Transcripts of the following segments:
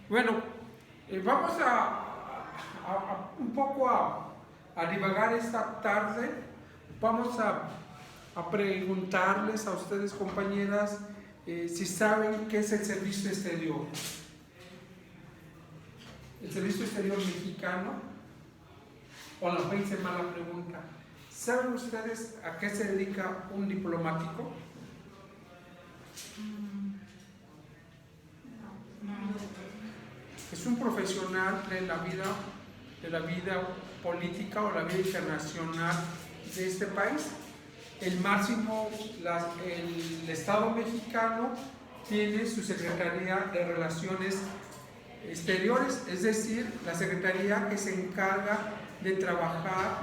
Bueno, vamos un poco a divagar esta tarde. Vamos a preguntarles a ustedes, compañeras, si saben qué es el servicio exterior. El servicio exterior mexicano, o a lo mejor hice mala pregunta. ¿Saben ustedes a qué se dedica un diplomático? Es un profesional de la vida política o la vida internacional de este país. El Estado mexicano tiene su Secretaría de Relaciones Exteriores, es decir, la Secretaría que se encarga de trabajar,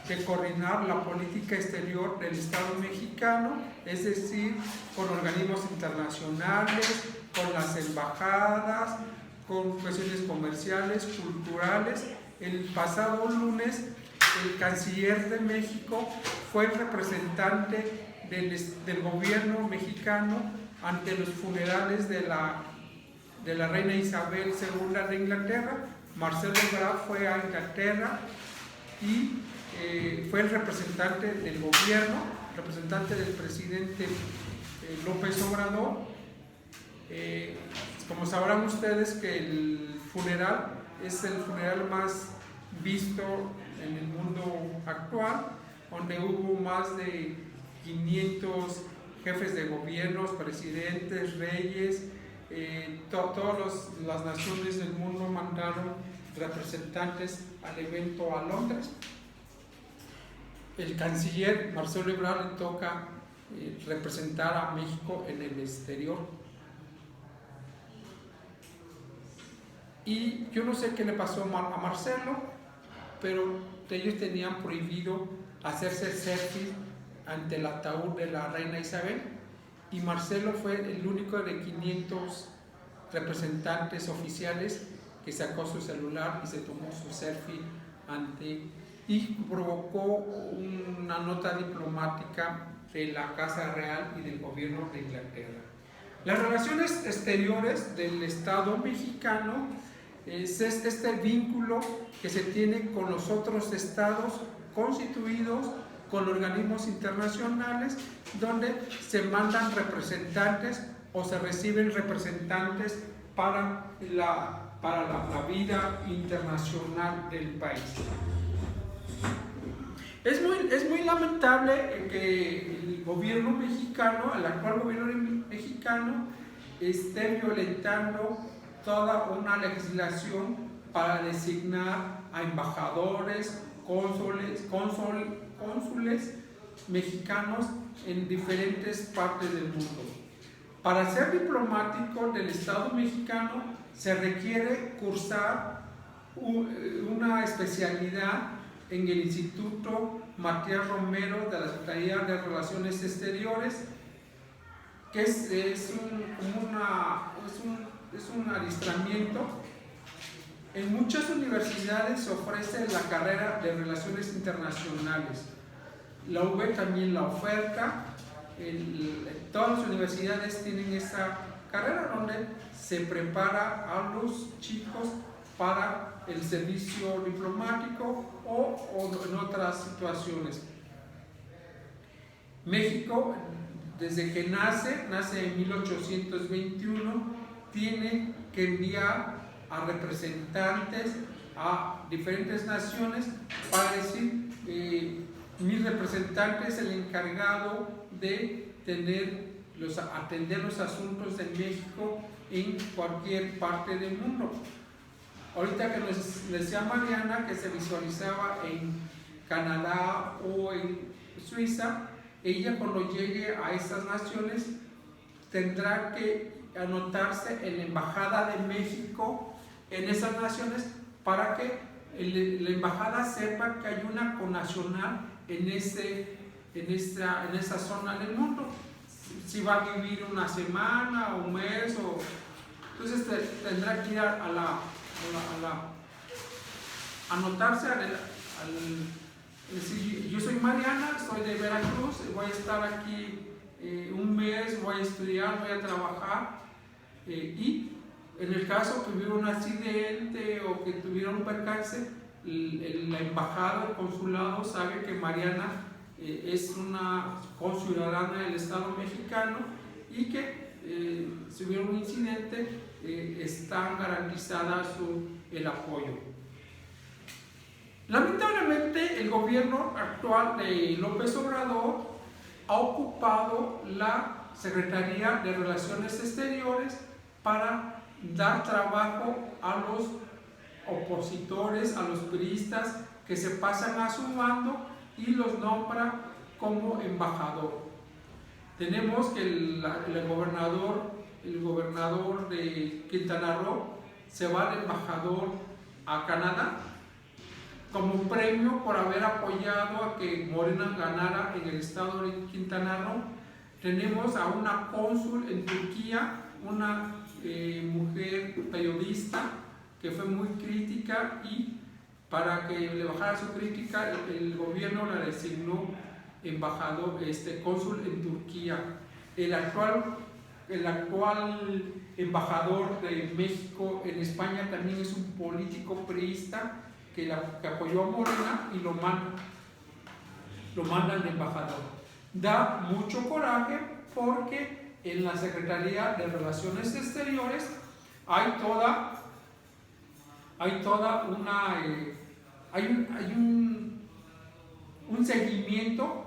de coordinar la política exterior del Estado mexicano, es decir, con organismos internacionales, con las embajadas, con cuestiones comerciales, culturales. El pasado lunes, el canciller de México fue el representante del gobierno mexicano ante los funerales de la reina Isabel II de Inglaterra. Marcelo Ebrard fue a Inglaterra y fue el representante del gobierno, representante del presidente López Obrador. Como sabrán ustedes que el funeral es el funeral más visto en el mundo actual, donde hubo más de 500 jefes de gobiernos, presidentes, reyes, todas las naciones del mundo mandaron representantes al evento a Londres. El canciller Marcelo Ebrard le toca representar a México en el exterior. Y yo no sé qué le pasó a Marcelo, pero ellos tenían prohibido hacerse selfie ante el ataúd de la reina Isabel, y Marcelo fue el único de 500 representantes oficiales que sacó su celular y se tomó su selfie y provocó una nota diplomática de la Casa Real y del gobierno de Inglaterra. Las relaciones exteriores del Estado mexicano es este vínculo que se tiene con los otros estados constituidos, con organismos internacionales, donde se mandan representantes o se reciben representantes para la vida internacional del país. Es muy lamentable que el gobierno mexicano, el actual gobierno mexicano, esté violentando toda una legislación para designar a embajadores, cónsules mexicanos en diferentes partes del mundo. Para ser diplomático del Estado mexicano se requiere cursar una especialidad en el Instituto Matías Romero de la Secretaría de Relaciones Exteriores, que es un adiestramiento. En muchas universidades se ofrece la carrera de Relaciones Internacionales. La UB también la oferta. Todas las universidades tienen esta carrera donde se prepara a los chicos para el servicio diplomático o en otras situaciones. México, desde que nace en 1821, tiene que enviar a representantes a diferentes naciones para decir, mi representante es el encargado de atender los asuntos de México en cualquier parte del mundo. Ahorita que nos decía Mariana que se visualizaba en Canadá o en Suiza, ella cuando llegue a estas naciones tendrá que anotarse en la Embajada de México en esas naciones para que la embajada sepa que hay una connacional en esa zona del mundo. Si va a vivir una semana o un mes, entonces tendrá que ir a anotarse decir, yo soy Mariana, soy de Veracruz, voy a estar aquí un mes, voy a estudiar, voy a trabajar, y en el caso que hubiera un accidente o que tuviera un percance, la embajada, el consulado sabe que Mariana es una conciudadana del Estado mexicano y que si hubiera un incidente está garantizada el apoyo. Lamentablemente el gobierno actual de López Obrador ha ocupado la Secretaría de Relaciones Exteriores para dar trabajo a los opositores, a los priistas que se pasan a su bando y los nombra como embajador. Tenemos que el gobernador de Quintana Roo se va de embajador a Canadá como premio por haber apoyado a que Morena ganara en el estado de Quintana Roo. Tenemos a una cónsul en Turquía, una mujer periodista que fue muy crítica, y para que le bajara su crítica el gobierno la designó embajador, cónsul en Turquía. El actual embajador de México en España también es un político priista que apoyó a Morena y lo mandan de embajador. Da mucho coraje porque en la Secretaría de Relaciones Exteriores hay un seguimiento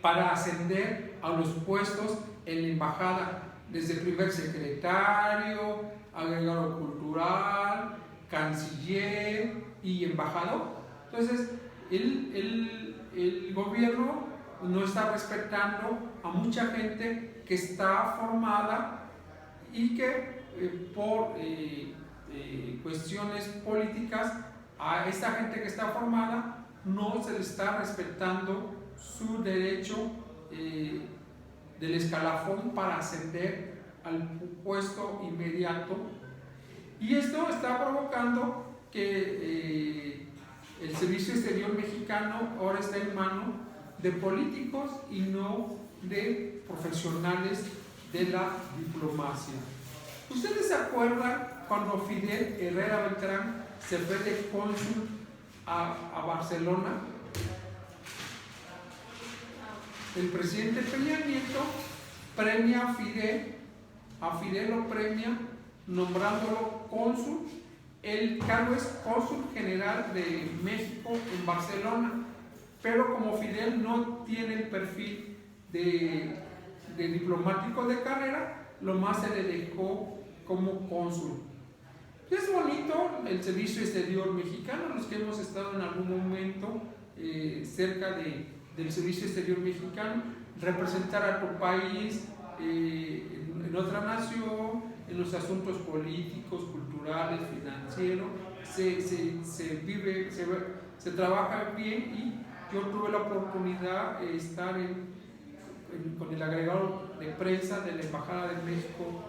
para ascender a los puestos en la embajada, desde primer secretario, agregado cultural, canciller y embajador. Entonces el gobierno no está respetando a mucha gente que está formada y que por cuestiones políticas a esta gente que está formada no se le está respetando su derecho del escalafón para ascender al puesto inmediato, y esto está provocando que el Servicio Exterior Mexicano ahora está en manos de políticos y no de profesionales de la diplomacia. ¿Ustedes se acuerdan cuando Fidel Herrera Beltrán se fue de cónsul a Barcelona? El presidente Peña Nieto premia a Fidel lo premia nombrándolo cónsul. El cargo es cónsul general de México en Barcelona, pero como Fidel no tiene el perfil de diplomático de carrera, lo más se le dejó como cónsul. Es bonito el Servicio Exterior Mexicano, los que hemos estado en algún momento cerca del Servicio Exterior Mexicano, representar a tu país en otra nación, en los asuntos políticos, culturales, financieros, se trabaja bien, y yo tuve la oportunidad de estar con el agregado de prensa de la Embajada de México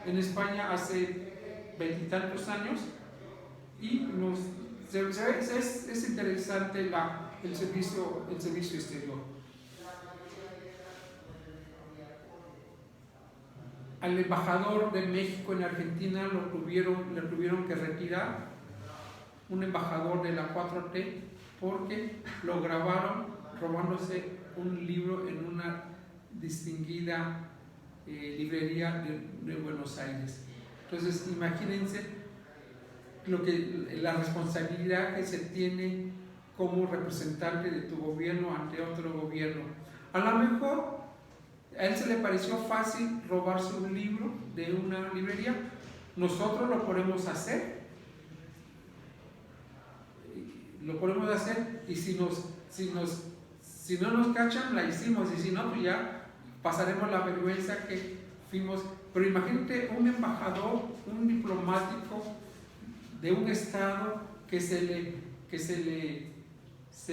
en España hace 20 y tantos años, y es interesante el servicio exterior. Al embajador de México en Argentina lo tuvieron que retirar, un embajador de la 4T, porque lo grabaron robándose un libro en una distinguida librería de Buenos Aires. Entonces imagínense la responsabilidad que se tiene como representante de tu gobierno ante otro gobierno. A lo mejor a él se le pareció fácil robarse un libro de una librería. Nosotros lo podemos hacer, y si no nos cachan, la hicimos, y si no, pues ya pasaremos la vergüenza que fuimos. Pero imagínate un embajador, un diplomático de un estado que se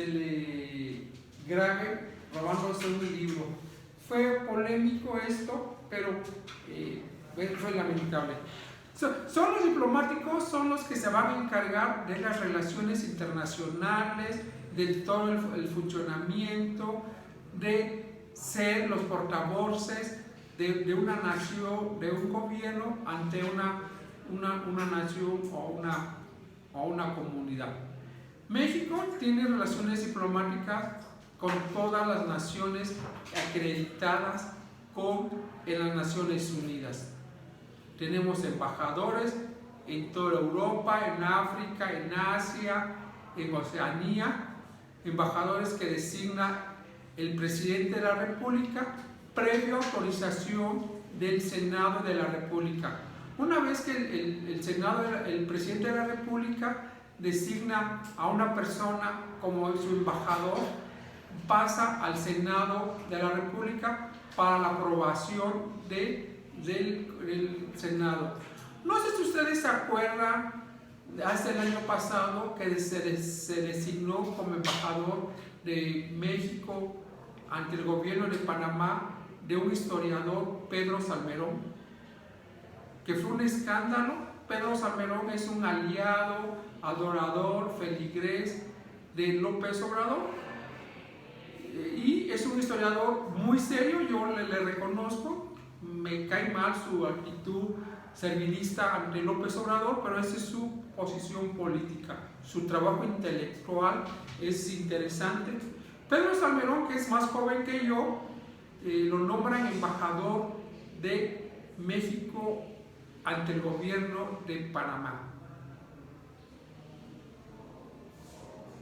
le grabe robándose un libro. Fue polémico esto, pero fue lamentable. Son los diplomáticos, son los que se van a encargar de las relaciones internacionales, de todo el funcionamiento, de ser los portavoces de una nación, de un gobierno ante una nación o una comunidad. México tiene relaciones diplomáticas con todas las naciones acreditadas en las Naciones Unidas. Tenemos embajadores en toda Europa, en África, en Asia, en Oceanía, embajadores que designa el presidente de la República previa autorización del Senado de la República. Una vez que el presidente de la República designa a una persona como su embajador, pasa al Senado de la República para la aprobación del Senado. No sé si ustedes se acuerdan, hace el año pasado que se designó como embajador de México ante el gobierno de Panamá de un historiador, Pedro Salmerón, que fue un escándalo. Pedro Salmerón es un aliado, adorador, feligrés de López Obrador, y es un historiador muy serio. Yo le reconozco, me cae mal su actitud servilista ante López Obrador, pero esa es su posición política. Su trabajo intelectual es interesante. Pedro Salmerón, que es más joven que yo, lo nombran embajador de México ante el gobierno de Panamá.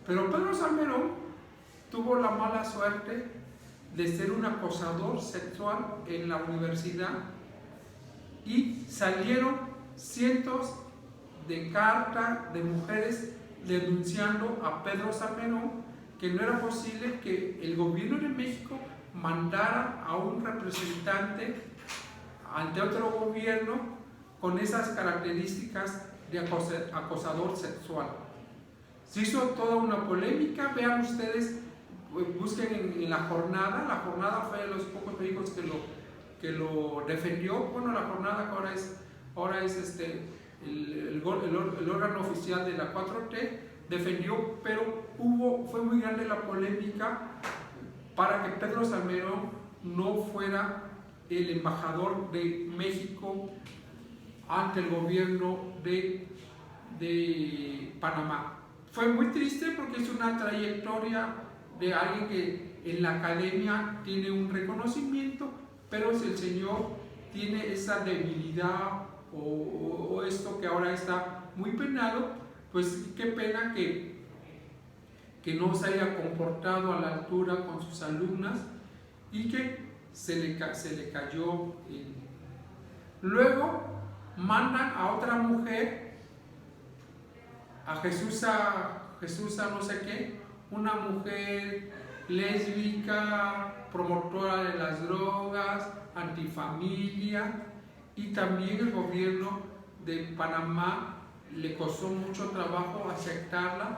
Pero Pedro Salmerón tuvo la mala suerte de ser un acosador sexual en la universidad, y salieron cientos de cartas de mujeres denunciando a Pedro Salmerón que no era posible que el gobierno de México mandara a un representante ante otro gobierno con esas características de acosador sexual. Se hizo toda una polémica. Vean ustedes, busquen en la jornada fue de los pocos periódicos que lo defendió. Bueno, la jornada que ahora es el órgano oficial de la 4T, defendió, pero fue muy grande la polémica para que Pedro Salmerón no fuera el embajador de México ante el gobierno de Panamá. Fue muy triste porque es una trayectoria de alguien que en la academia tiene un reconocimiento, pero si el señor tiene esa debilidad o esto que ahora está muy penado, pues qué pena que no se haya comportado a la altura con sus alumnas y que se le cayó. Luego mandan a otra mujer, a Jesús no sé qué, una mujer lésbica, promotora de las drogas, antifamilia, y también el gobierno de Panamá le costó mucho trabajo aceptarla.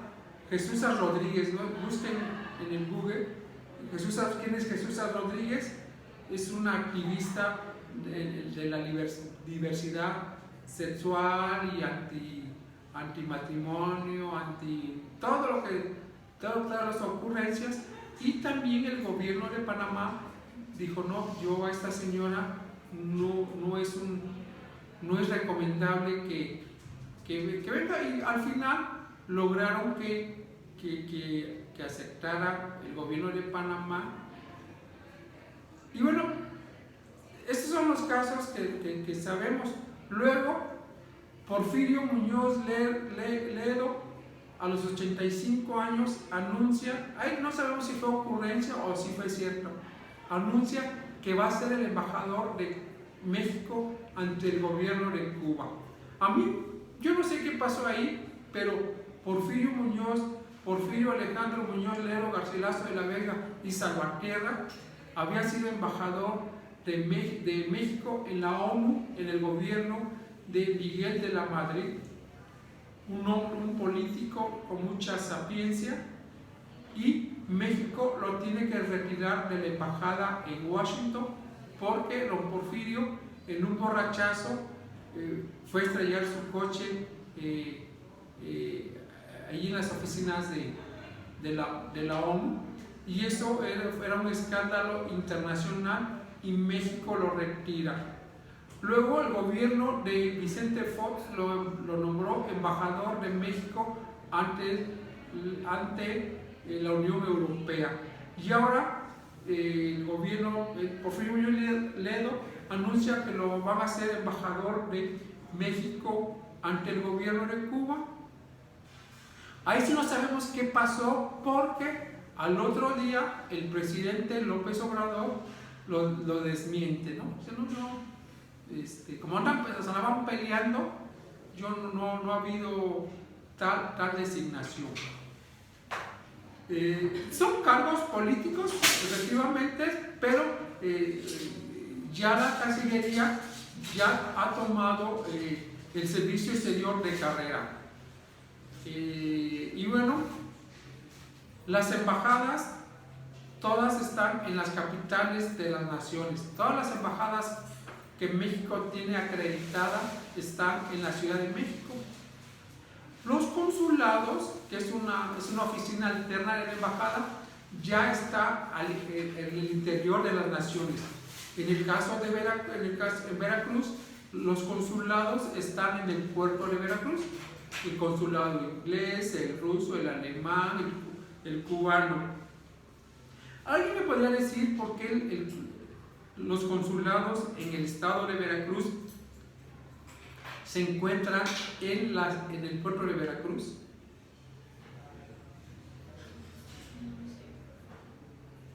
Jesús Rodríguez, ¿no? Busquen en el Google. ¿Quién es Jesús Rodríguez? Es una activista de la diversidad sexual y antimatrimonio, todas las ocurrencias. Y también el gobierno de Panamá dijo: no, yo a esta señora no es recomendable que venga, y al final lograron que aceptara el gobierno de Panamá. Y bueno, estos son los casos que sabemos. Luego, Porfirio Muñoz Ledo, a los 85 años, anuncia, no sabemos si fue ocurrencia o si fue cierto, anuncia que va a ser el embajador de México ante el gobierno de Cuba. Yo no sé qué pasó ahí, pero Porfirio Alejandro Muñoz Ledo, Garcilaso de la Vega y Salvatierra había sido embajador de México en la ONU, en el gobierno de Miguel de la Madrid, un político con mucha sapiencia, y México lo tiene que retirar de la embajada en Washington porque don Porfirio, en un borrachazo, fue a estrellar su coche allí en las oficinas de la ONU, y eso era un escándalo internacional, y México lo retira. Luego el gobierno de Vicente Fox lo nombró embajador de México ante la Unión Europea. Y ahora el gobierno Porfirio Muñoz Ledo anuncia que lo van a hacer embajador de México ante el gobierno de Cuba. Ahí sí no sabemos qué pasó, porque al otro día el presidente López Obrador lo desmiente, ¿no? O sea, como andaban peleando, no ha habido tal designación. Son cargos políticos, efectivamente, pero ya la Cancillería ya ha tomado el servicio exterior de carrera. Y bueno, las embajadas todas están en las capitales de las naciones. Todas las embajadas que México tiene acreditadas están en la Ciudad de México. Los consulados, que es una oficina alterna de la embajada, ya está en el interior de las naciones. En el caso de Veracruz, los consulados están en el puerto de Veracruz. El consulado inglés, el ruso, el alemán, el cubano. ¿Alguien me podría decir por qué los consulados en el estado de Veracruz se encuentran en el puerto de Veracruz?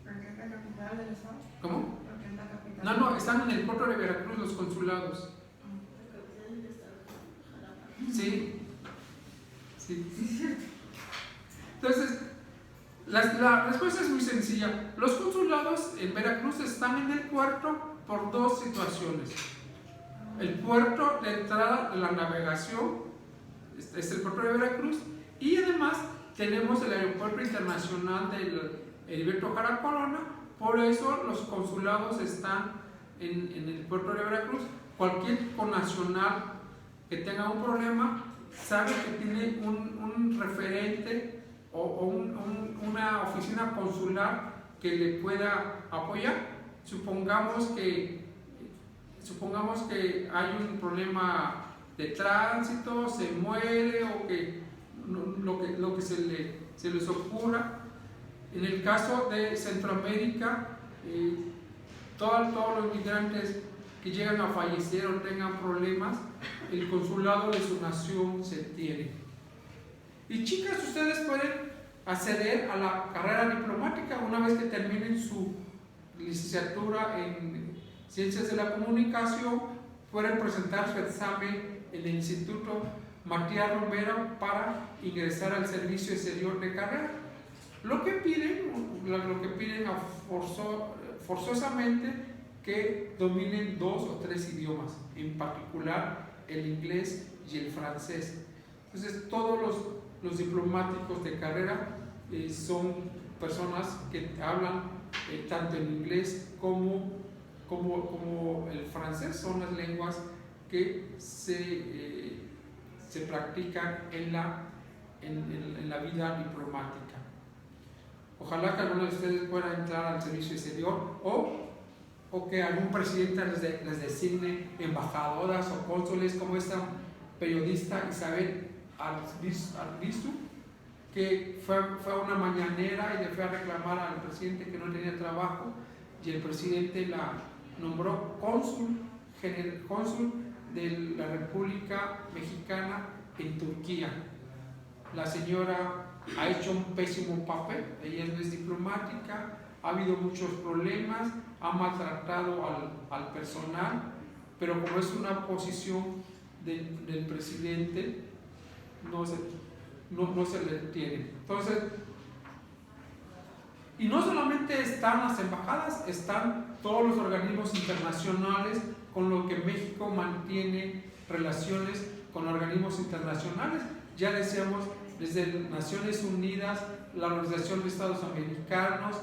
¿Porque es la capital del estado? ¿Cómo? Porque es la capital. No, están en el puerto de Veracruz los consulados. Sí. Entonces, la respuesta es muy sencilla. Los consulados en Veracruz están en el puerto por dos situaciones. El puerto de entrada de la navegación es el puerto de Veracruz, y además tenemos el aeropuerto internacional del Heriberto Jara Corona. Por eso los consulados están en el puerto de Veracruz. Cualquier connacional que tenga un problema sabe que tiene un referente o una oficina consular que le pueda apoyar. Supongamos que hay un problema de tránsito, se muere o que lo que se les ocurra. En el caso de Centroamérica, todos los migrantes que llegan a fallecer o tengan problemas, el consulado de su nación se tiene. Y chicas, ustedes pueden acceder a la carrera diplomática una vez que terminen su licenciatura en Ciencias de la Comunicación. Pueden presentar su examen en el Instituto Matías Romero para ingresar al servicio exterior de carrera. Lo que piden forzosamente que dominen 2 o 3 idiomas, en particular el inglés y el francés. Entonces, todos los diplomáticos de carrera son personas que hablan tanto en inglés como el francés. Son las lenguas que se practican en la vida diplomática. Ojalá que alguno de ustedes pueda entrar al servicio exterior o que algún presidente les designe embajadoras o cónsules, como esta periodista Isabel Arbizu, que fue a una mañanera y le fue a reclamar al presidente que no tenía trabajo, y el presidente la nombró cónsul de la República Mexicana en Turquía. La señora ha hecho un pésimo papel, ella no es diplomática, ha habido muchos problemas, ha maltratado al personal, pero como es una posición del presidente, no se le tiene. Entonces, y no solamente están las embajadas, están todos los organismos internacionales con los que México mantiene relaciones con organismos internacionales. Ya decíamos, desde Naciones Unidas, la Organización de Estados Americanos,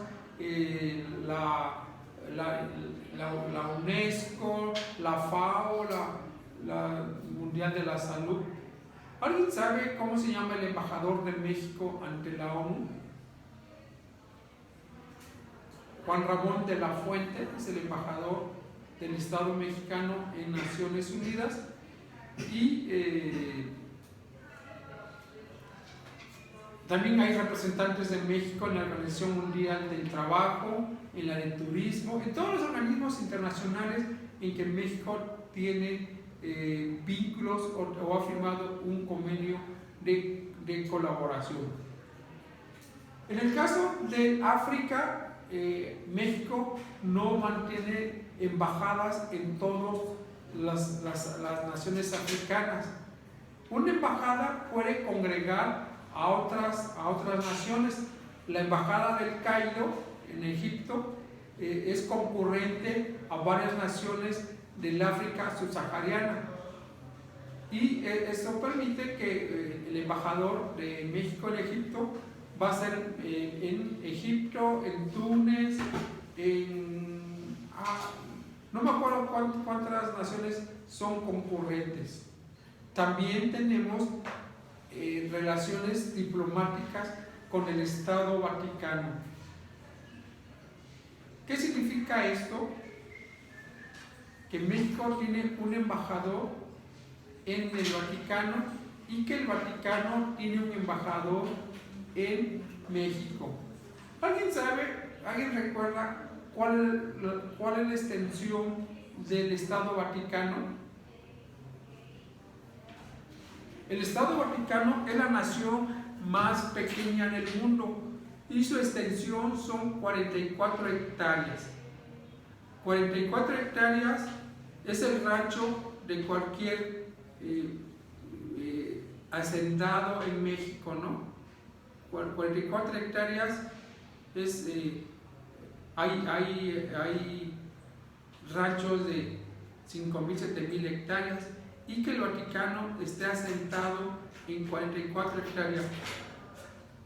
la UNESCO, la FAO, la Mundial de la Salud. ¿Alguien sabe cómo se llama el embajador de México ante la ONU? Juan Ramón de la Fuente, es el embajador del Estado mexicano en Naciones Unidas, y también hay representantes de México en la Organización Mundial del Trabajo, en la de Turismo, en todos los organismos internacionales en que México tiene vínculos o ha firmado un convenio de colaboración. En el caso de África, México no mantiene embajadas en todas las naciones africanas. Una embajada puede congregar a otras naciones. La embajada del Cairo en Egipto es concurrente a varias naciones del África subsahariana, y esto permite que el embajador de México en Egipto va a ser en Egipto, en Túnez, no me acuerdo cuántas naciones son concurrentes. También tenemos relaciones diplomáticas con el Estado Vaticano. ¿Qué significa esto? Que México tiene un embajador en el Vaticano y que el Vaticano tiene un embajador en México. ¿Alguien sabe, alguien recuerda cuál es la extensión del Estado Vaticano? El Estado Vaticano es la nación más pequeña del mundo y su extensión son 44 hectáreas. 44 hectáreas es el rancho de cualquier hacendado en México, ¿no? 44 hectáreas es, hay ranchos de 5.000, 7.000 hectáreas, y que el Vaticano esté asentado en 44 hectáreas.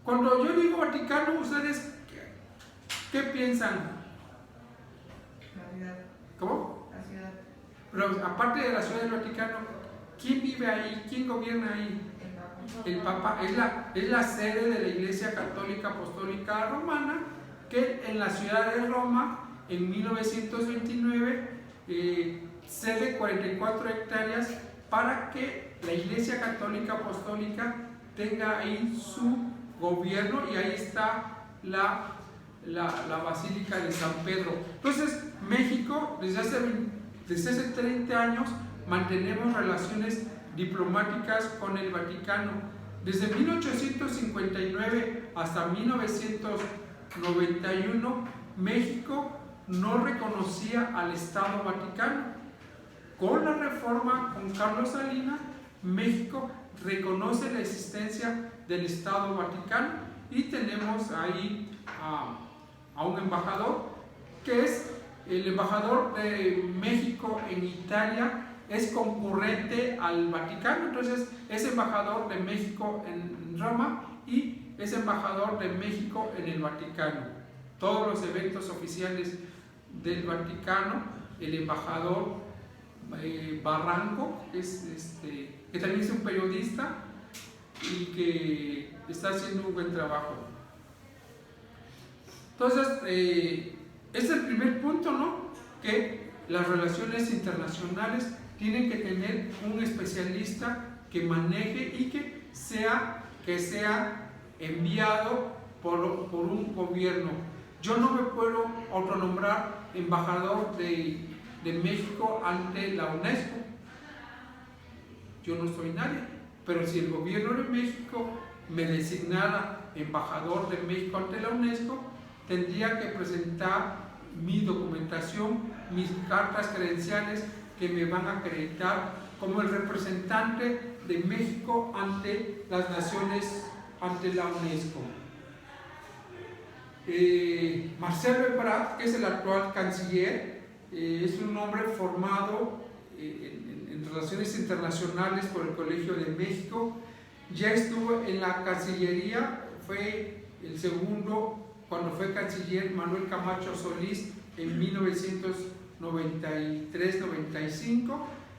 Cuando yo digo Vaticano, ¿ustedes qué piensan? La ciudad. ¿Cómo? La ciudad. Pero aparte de la ciudad del Vaticano, ¿quién vive ahí? ¿Quién gobierna ahí? El Papa. Es la sede de la Iglesia Católica Apostólica Romana, que en la ciudad de Roma, en 1929, cede 44 hectáreas para que la Iglesia Católica Apostólica tenga ahí su gobierno, y ahí está la Basílica de San Pedro. Entonces, México, desde hace 30 años, mantenemos relaciones diplomáticas con el Vaticano. Desde 1859 hasta 1991, México no reconocía al Estado Vaticano. Con la reforma, con Carlos Salinas, México reconoce la existencia del Estado Vaticano, y tenemos ahí a un embajador que es el embajador de México en Italia, es concurrente al Vaticano, entonces es embajador de México en Roma y es embajador de México en el Vaticano. Todos los eventos oficiales del Vaticano, el embajador Barranco, que también es un periodista y que está haciendo un buen trabajo. Entonces, es el primer punto, ¿no? Que las relaciones internacionales tienen que tener un especialista que maneje y que sea enviado por un gobierno. Yo no me puedo autonombrar embajador de México ante la UNESCO. Yo no soy nadie, pero si el gobierno de México me designara embajador de México ante la UNESCO, tendría que presentar mi documentación, mis cartas credenciales que me van a acreditar como el representante de México ante las naciones, ante la UNESCO. Marcelo Ebrard, que es el actual canciller, es un hombre formado en relaciones internacionales por el Colegio de México. Ya estuvo en la Cancillería, fue el segundo cuando fue canciller Manuel Camacho Solís en 1993-95.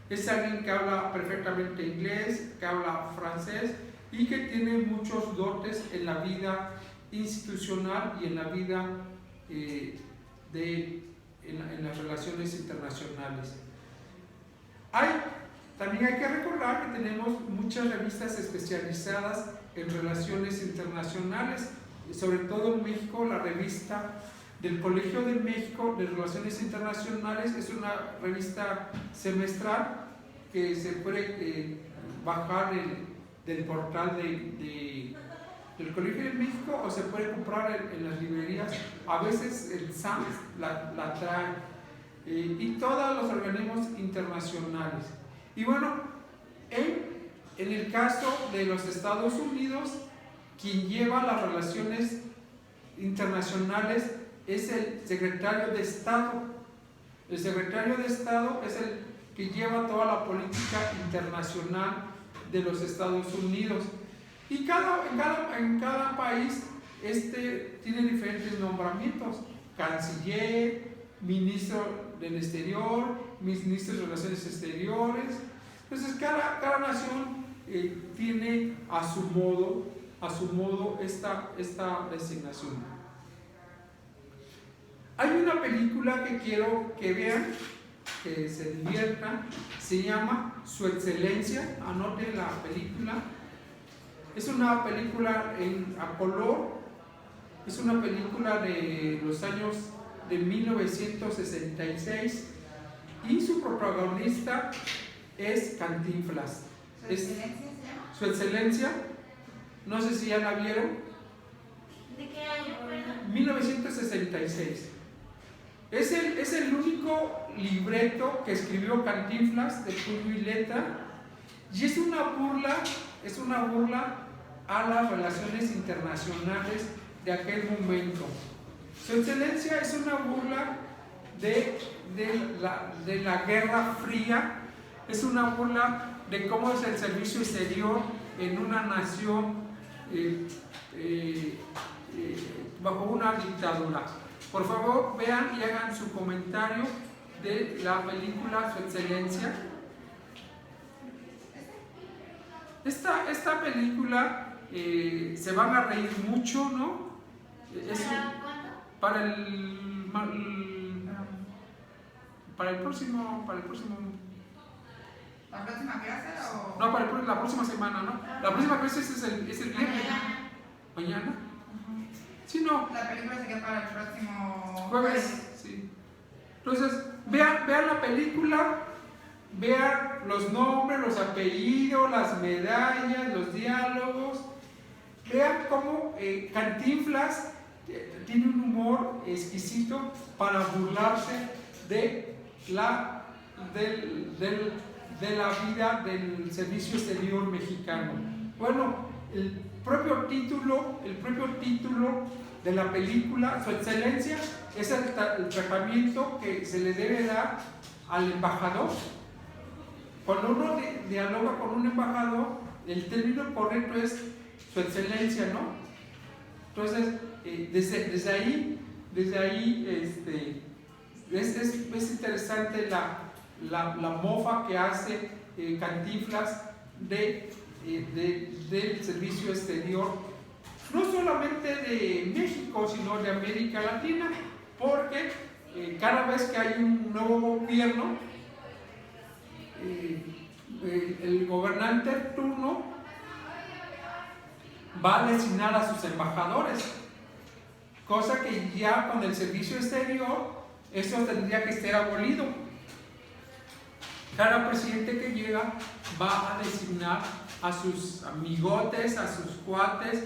Es alguien que habla perfectamente inglés, que habla francés y que tiene muchos dotes en la vida institucional y en la vida en las relaciones internacionales. También hay que recordar que tenemos muchas revistas especializadas en relaciones internacionales, sobre todo en México. La revista del Colegio de México de Relaciones Internacionales es una revista semestral que se puede bajar del portal del Colegio de México, o se puede comprar en las librerías. A veces el SAMS la trae, y todos los organismos internacionales. Y bueno, en el caso de los Estados Unidos, quien lleva las relaciones internacionales es el secretario de Estado. El secretario de Estado es el que lleva toda la política internacional de los Estados Unidos. Y en cada país tiene diferentes nombramientos: canciller, ministro del Exterior, ministro de Relaciones Exteriores. Entonces cada nación tiene a su modo esta designación. Hay una película que quiero que vean, que se diviertan, se llama Su Excelencia. Anoten la película. Es una película a color, es una película de los años de 1966, y su protagonista es Cantinflas. ¿Su Excelencia se llama? Su Excelencia, no sé si ya la vieron. ¿De qué año? 1966. Es el único libreto que escribió Cantinflas de puño y letra, y es una burla a las relaciones internacionales de aquel momento. Su Excelencia es una burla de la Guerra Fría, es una burla de cómo es el servicio exterior en una nación bajo una dictadura. Por favor, vean y hagan su comentario de la película Su Excelencia. Esta película se van a reír mucho, ¿no? ¿Para el próximo? ¿La próxima clase o...? No, para la próxima semana, ¿no? La próxima clase es el viernes. ¿Mañana? Sí, no. La película se queda para el próximo jueves. Sí. Entonces, vean la película, vean los nombres, los apellidos, las medallas, los diálogos. Vean cómo Cantinflas tiene un humor exquisito para burlarse de la vida del servicio exterior mexicano. Bueno, el propio título de la película, Su Excelencia, es el tratamiento que se le debe dar al embajador. Cuando uno dialoga con un embajador, el término correcto es Su Excelencia, ¿no? Entonces, desde ahí es interesante la mofa que hace Cantinflas del servicio exterior, no solamente de México, sino de América Latina, porque cada vez que hay un nuevo gobierno, el gobernante en turno va a designar a sus embajadores, cosa que ya con el servicio exterior eso tendría que ser abolido. Cada presidente que llega va a designar a sus amigotes, a sus cuates,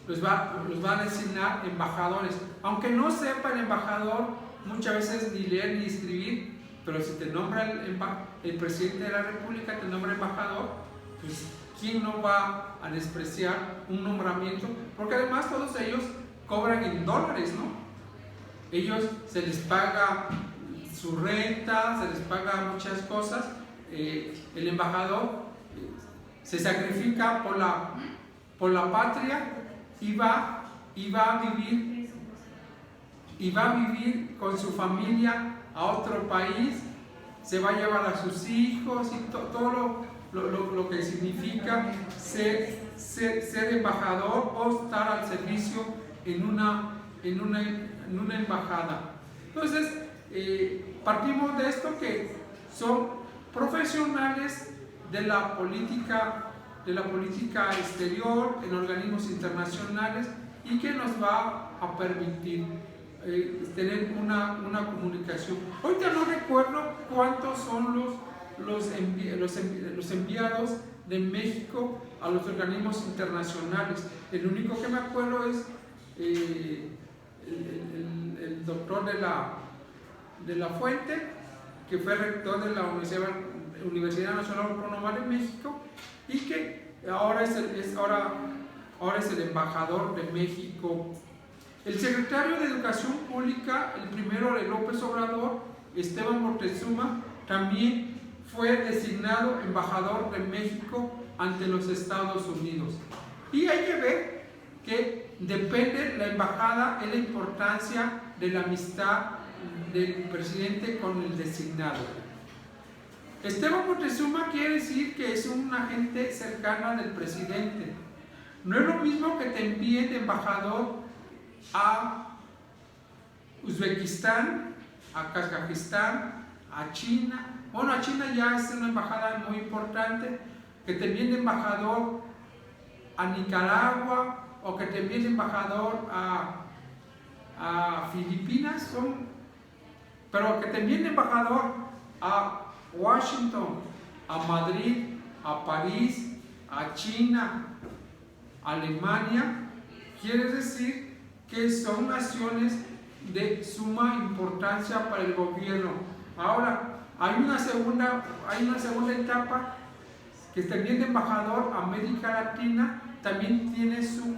los va a designar embajadores. Aunque no sepa el embajador muchas veces ni leer ni escribir, pero si te nombra el presidente de la República, te nombra embajador, pues ¿quién no va a despreciar un nombramiento? Porque además todos ellos cobran en dólares, ¿no? Ellos se les paga su renta, se les paga muchas cosas. El embajador se sacrifica por la patria y va a vivir con su familia a otro país, se va a llevar a sus hijos y todo lo que significa ser embajador o estar al servicio en una embajada. Entonces, partimos de esto, que son profesionales de la política exterior en organismos internacionales, y que nos va a permitir tener una comunicación. Ahorita no recuerdo cuántos son los enviados de México a los organismos internacionales. El único que me acuerdo es el doctor de la Fuente, que fue rector de la Universidad Nacional Autónoma de México, y que ahora es el embajador de México. El secretario de Educación Pública, el primero de López Obrador, Esteban Moctezuma, también fue designado embajador de México ante los Estados Unidos. Y hay que ver que depende la embajada en la importancia de la amistad del presidente con el designado. Esteban Moctezuma quiere decir que es un agente cercana del presidente. No es lo mismo que te envíen de embajador a Uzbekistán, a Kazajistán, a China. Bueno, a China ya es una embajada muy importante, que te envíen de embajador a Nicaragua, o que te envíen de embajador a Filipinas, pero que te envíen de embajador a Washington, a Madrid, a París, a China, a Alemania, quiere decir que son naciones de suma importancia para el gobierno. Ahora, hay una segunda etapa, que también de embajador a América Latina también tiene su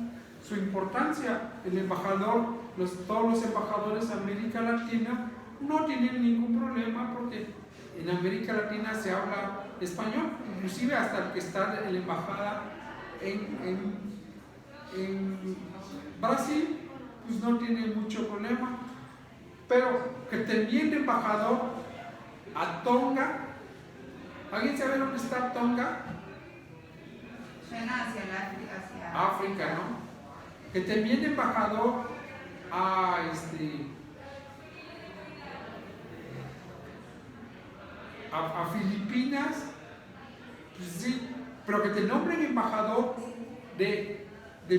importancia. El embajador, todos los embajadores de América Latina no tienen ningún problema, porque en América Latina se habla español, inclusive hasta el que está en la embajada en Brasil, pues no tiene mucho problema. Pero que te envíen de embajador a Tonga. ¿Alguien sabe dónde está Tonga? Suena hacia África, ¿no? Que te envíen de embajador a Filipinas, pues sí, pero que te nombren embajador de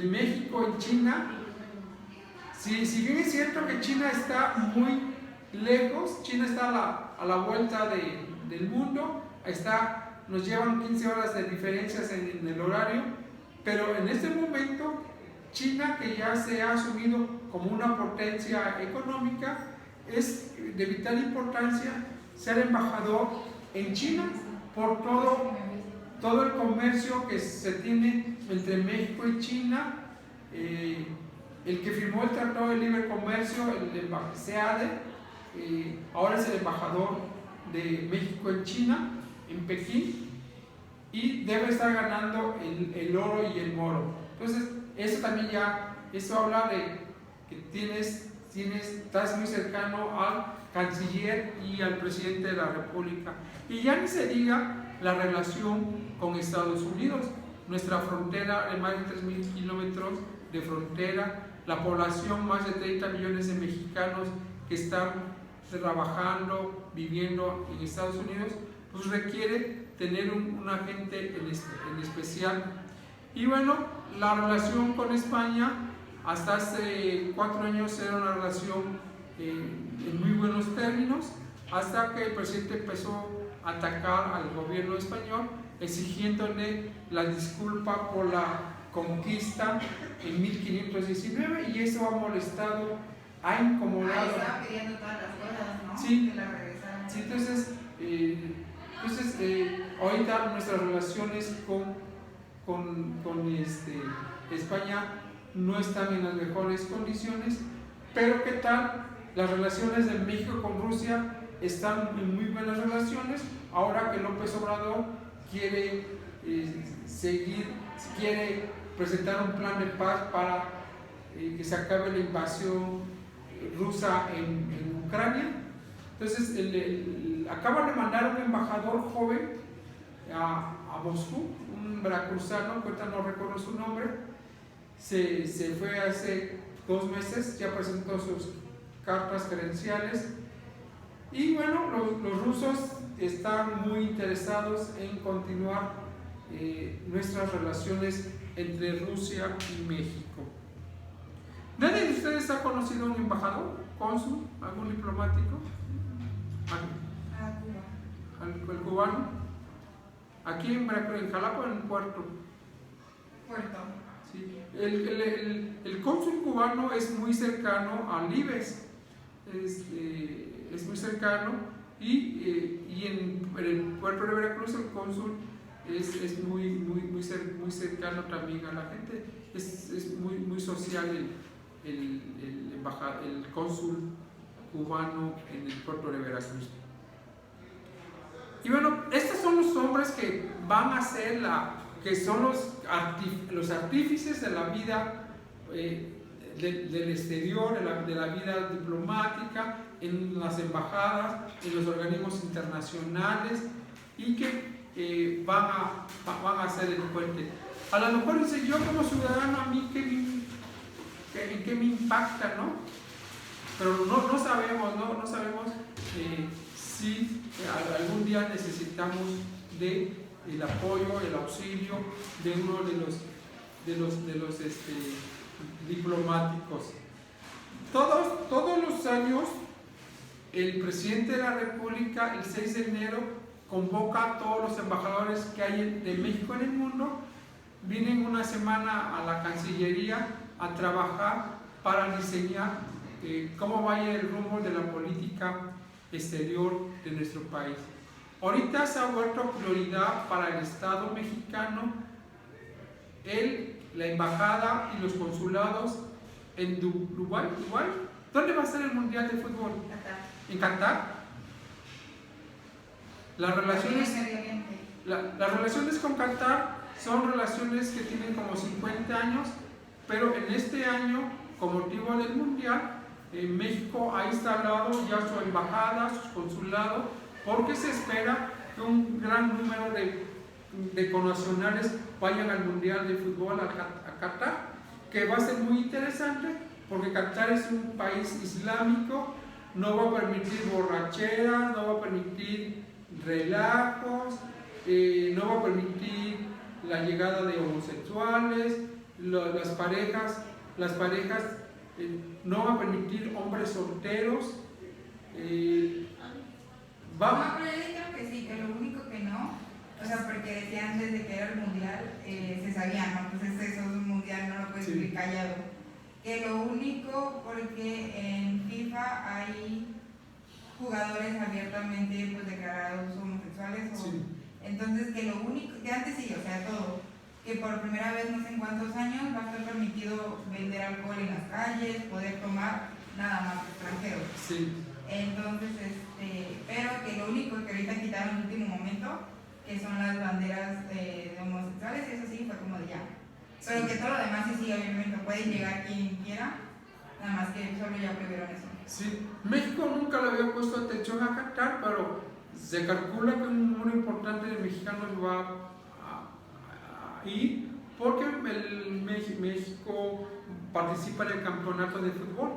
México en China. Si bien es cierto que China está muy lejos, China está a la vuelta del mundo, nos llevan 15 horas de diferencias en el horario, pero en este momento China, que ya se ha asumido como una potencia económica, es de vital importancia ser embajador en China por todo el comercio que se tiene entre México y China. El que firmó el Tratado de Libre Comercio, el SEADE, ahora es el embajador de México en China, en Pekín, y debe estar ganando el oro y el moro. Entonces, eso también eso habla de que estás muy cercano al canciller y al presidente de la República. Y ya ni se diga la relación con Estados Unidos, nuestra frontera de más de 3.000 kilómetros de frontera, la población, más de 30 millones de mexicanos que están trabajando, viviendo en Estados Unidos, pues requiere tener un agente en especial. Y bueno, la relación con España, hasta hace 4 años era una relación en muy buenos términos, hasta que el presidente empezó a atacar al gobierno español, exigiéndole la disculpa por la conquista en 1519, y eso ha molestado, ha incomodado. Estaba pidiendo todas las cosas, ¿no? Sí, que la regresaran. sí, entonces ahorita nuestras relaciones con España no están en las mejores condiciones, pero ¿qué tal? Las relaciones de México con Rusia están en muy buenas relaciones, ahora que López Obrador quiere presentar un plan de paz para que se acabe la invasión rusa en Ucrania. Entonces, acaban de mandar un embajador joven a Moscú, un veracruzano, que ahorita no recuerdo su nombre, se fue hace 2 meses, ya presentó sus cartas credenciales. Y bueno, los rusos están muy interesados en continuar nuestras relaciones entre Rusia y México. ¿Nadie de ustedes ha conocido a un embajador, cónsul, algún diplomático? Cuba. ¿El cubano? Aquí en Veracruz, en Jalapa, en Puerto. Sí. El cónsul cubano es muy cercano al IBES, es muy cercano, y en el puerto de Veracruz el cónsul es muy cercano también a la gente, es muy social el cónsul cubano en el puerto de Veracruz. Y bueno, estos son los hombres que van a ser que son los artífices de la vida del exterior, de la vida diplomática, en las embajadas, en los organismos internacionales, y que van a hacer el puente. A lo mejor dice, yo como ciudadano, a mí ¿qué me impacta, no? Pero no sabemos si algún día necesitamos el apoyo, el auxilio de uno de los diplomáticos. Todos los años el presidente de la República, el 6 de enero, convoca a todos los embajadores que hay de México en el mundo, vienen una semana a la Cancillería a trabajar para diseñar cómo vaya el rumbo de la política exterior de nuestro país. Ahorita se ha vuelto prioridad para el Estado mexicano la embajada y los consulados en Dubái. ¿Dónde va a ser el Mundial de Fútbol? Qatar. ¿En Qatar? Las relaciones con Qatar son relaciones que tienen como 50 años, pero en este año, con motivo del Mundial, México ha instalado ya su embajada, sus consulados, porque se espera que un gran número de connacionales vayan al Mundial de Fútbol a Qatar, que va a ser muy interesante, porque Qatar es un país islámico, no va a permitir borracheras, no va a permitir relajos, no va a permitir la llegada de homosexuales, las parejas no va a permitir hombres solteros. No, pero yo creo que sí, que lo único que no, o sea, porque decían desde que era el mundial, se sabía, ¿no? Entonces eso es un mundial, no lo puedes vivir callado. Que lo único, porque en FIFA hay jugadores abiertamente pues declarados homosexuales, Sí. Entonces que lo único, que antes sí, o sea, todo, que por primera vez no sé en cuántos años va a estar permitido vender alcohol en las calles, poder tomar nada más extranjeros. Sí. Entonces, pero que lo único que ahorita quitaron en el último momento, que son las banderas de homosexuales, eso sí fue como de ya. Pero que todo lo demás sí sigue obviamente, puede llegar quien quiera, nada más que solo ya prohibieron eso. Sí, México nunca le había puesto atención a Qatar, pero se calcula que un número importante de mexicanos va a ir, porque México participa en el campeonato de fútbol.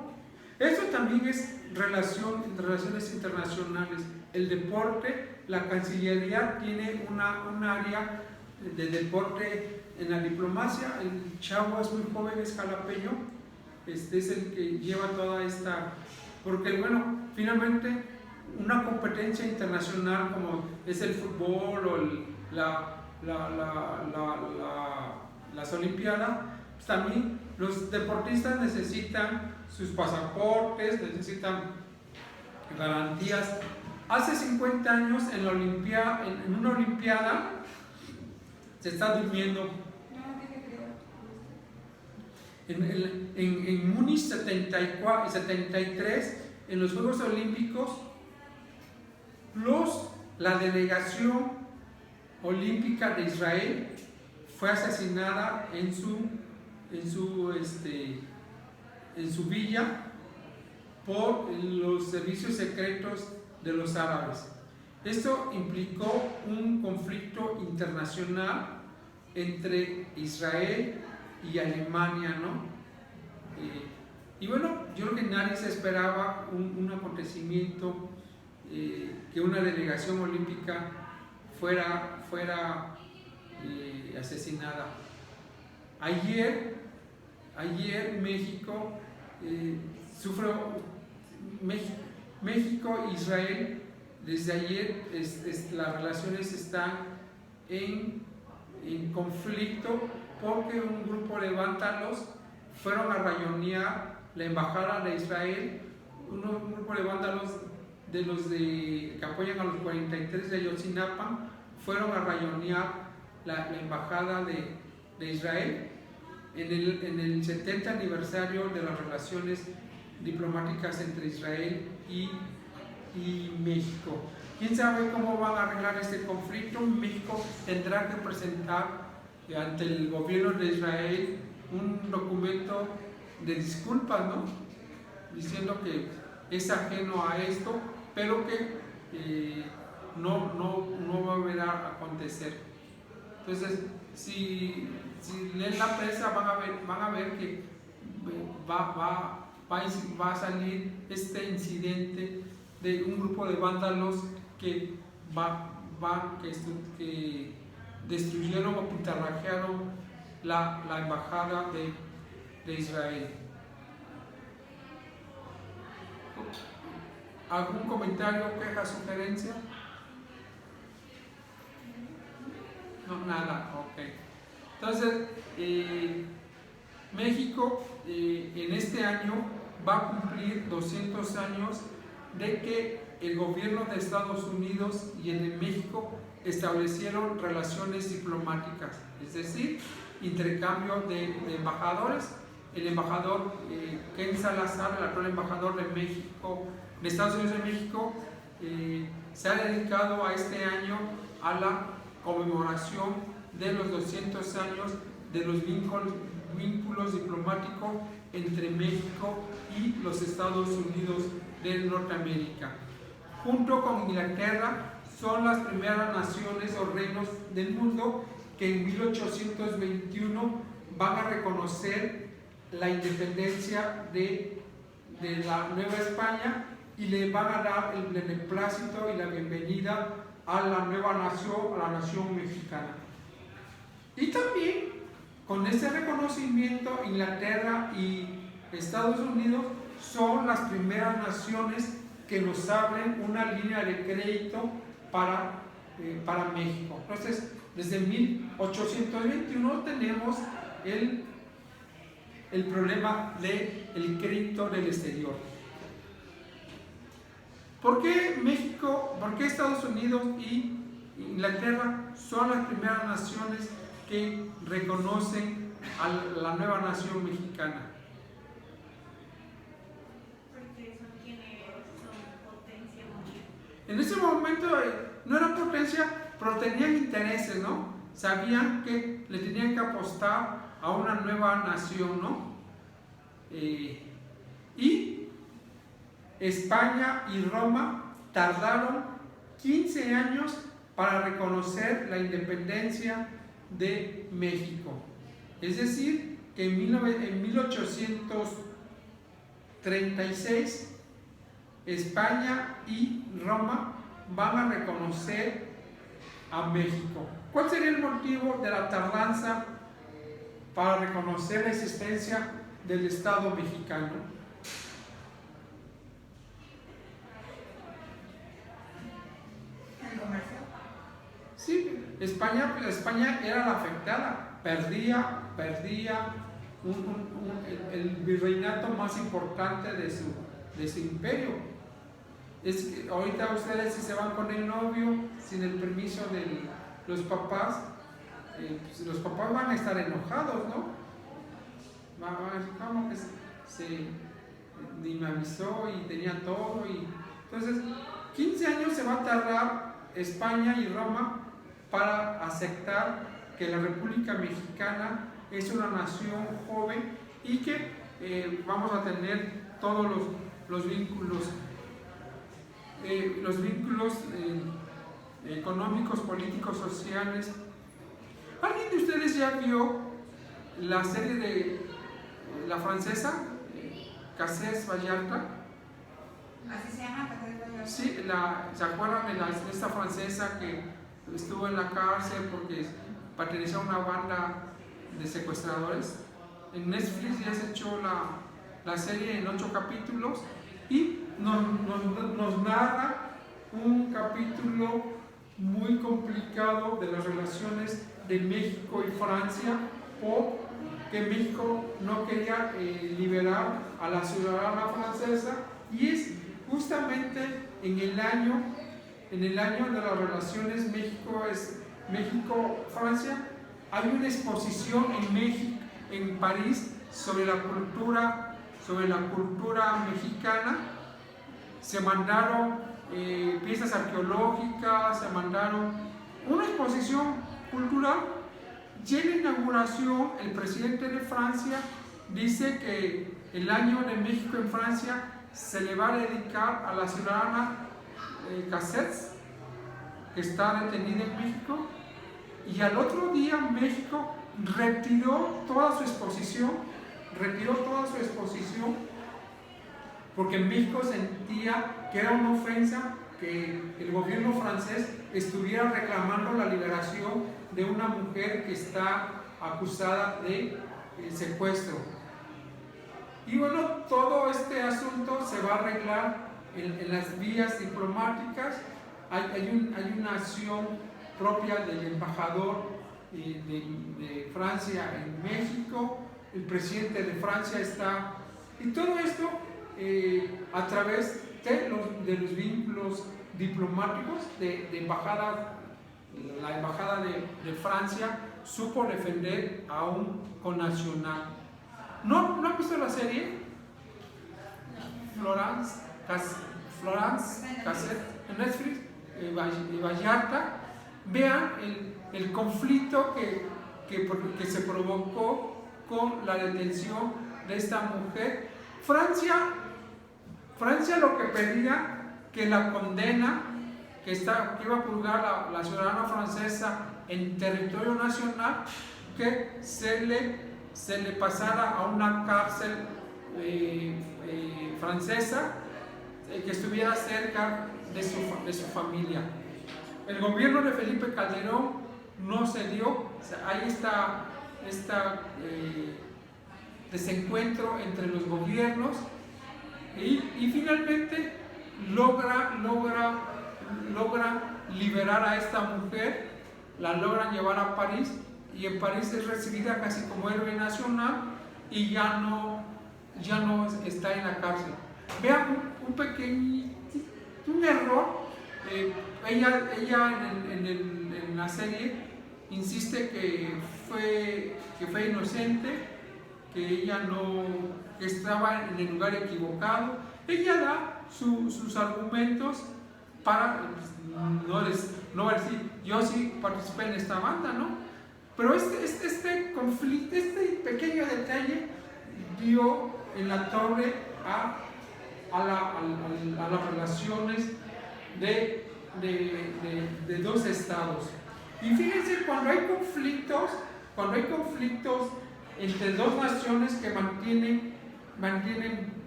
Eso también es relaciones internacionales. El deporte, la Cancillería tiene un área de deporte en la diplomacia. El chavo es muy joven, es jalapeño, es el que lleva toda esta, porque bueno, finalmente una competencia internacional como es el fútbol o las olimpiadas, pues también los deportistas necesitan sus pasaportes, necesitan garantías. Hace 50 años en una olimpiada se está durmiendo. En Múnich 74 y 73, en los Juegos Olímpicos, la delegación olímpica de Israel fue asesinada en su villa por los servicios secretos de los árabes. Esto implicó un conflicto internacional entre Israel y Alemania, ¿no? Y bueno, yo creo que nadie se esperaba un acontecimiento, que una delegación olímpica fuera asesinada. Ayer México México e Israel, desde ayer las relaciones están en conflicto porque un grupo de vándalos fueron a rayonear la embajada de Israel, un grupo de vándalos de los que apoyan a los 43 de Ayotzinapa, fueron a rayonear la embajada de Israel en el 70 aniversario de las relaciones diplomáticas entre Israel y México. ¿Quién sabe cómo van a arreglar este conflicto? México tendrá que presentar ante el gobierno de Israel un documento de disculpas, ¿no? Diciendo que es ajeno a esto, pero que no va a volver a acontecer. Entonces, si leen la prensa van a ver que va a salir este incidente de un grupo de vándalos que destruyeron o pintarrajearon la embajada de Israel. ¿Algún comentario, queja, sugerencia? No, nada, ok. Entonces, México en este año va a cumplir 200 años de que el gobierno de Estados Unidos y el de México establecieron relaciones diplomáticas, es decir, intercambio de embajadores. El embajador Ken Salazar, el actual embajador de Estados Unidos en México, se ha dedicado a este año a la conmemoración de los 200 años de los vínculos diplomáticos entre México y los Estados Unidos de Norteamérica. Junto con Inglaterra, son las primeras naciones o reinos del mundo que en 1821 van a reconocer la independencia de la Nueva España y le van a dar el beneplácito y la bienvenida a la nueva nación, a la nación mexicana. Y también con este reconocimiento, Inglaterra y Estados Unidos son las primeras naciones que nos abren una línea de crédito para México. Entonces, desde 1821 tenemos el problema del crédito del exterior. ¿Por qué México, por qué Estados Unidos y Inglaterra son las primeras naciones que reconocen a la nueva nación mexicana? Porque son potencia mundial. En ese momento no eran potencia, pero tenían intereses, ¿no? Sabían que le tenían que apostar a una nueva nación, ¿no? Y España y Roma tardaron 15 años para reconocer la independencia de México. Es decir, que en 1836 España y Roma van a reconocer a México. ¿Cuál sería el motivo de la tardanza para reconocer la existencia del Estado mexicano? ¿El comercio? Sí, España era la afectada, perdía el virreinato más importante de su imperio. Es que ahorita ustedes, si se van con el novio sin el permiso de los papás, pues los papás van a estar enojados, ¿no? Van a decir, ¿cómo que ni me avisó y tenía todo? Entonces, 15 años se va a tardar España y Roma para aceptar que la República Mexicana es una nación joven y que vamos a tener todos los vínculos económicos, políticos, sociales. ¿Alguien de ustedes ya vio la serie de la francesa? Cáceres Vallarta. ¿Así se llama? ¿Cáceres Vallarta? Sí, ¿se acuerdan de esta francesa que estuvo en la cárcel porque pertenecía a una banda de secuestradores? En Netflix ya se echó la serie en 8 capítulos y nos narra un capítulo muy complicado de las relaciones de México y Francia, porque México no quería liberar a la ciudadana francesa, y es justamente en el año de las relaciones México-Francia. Hay una exposición en París sobre la cultura mexicana. Se mandaron piezas arqueológicas, se mandaron una exposición cultural. Y en la inauguración, el presidente de Francia dice que el año de México en Francia se le va a dedicar a la ciudadana Cáceres, que está detenida en México, y al otro día México retiró toda su exposición, porque México sentía que era una ofensa que el gobierno francés estuviera reclamando la liberación de una mujer que está acusada de secuestro. Y bueno, todo este asunto se va a arreglar en las vías diplomáticas. Hay una acción propia del embajador de Francia en México, el presidente de Francia está, y todo esto a través de los vínculos diplomáticos de embajada. La embajada de Francia supo defender a un connacional. ¿No han visto la serie? Florence Cassette en Netflix, Vallarta. Vean el conflicto que se provocó con la detención de esta mujer. Francia lo que pedía, que la condena que iba a purgar la ciudadana francesa en territorio nacional, que se le pasara a una cárcel francesa que estuviera cerca de su familia. El gobierno de Felipe Calderón no cedió. O sea, hay esta desencuentro entre los gobiernos, y finalmente logra liberar a esta mujer, la logran llevar a París, y en París es recibida casi como héroe nacional, y ya no está en la cárcel. Vean un error. Ella en la serie insiste que fue inocente, que estaba en el lugar equivocado. Ella da sus argumentos para no decir yo sí participé en esta banda, ¿no? Pero este conflicto, este pequeño detalle dio en la torre a las relaciones de dos estados. Y fíjense, cuando hay conflictos entre dos naciones que mantienen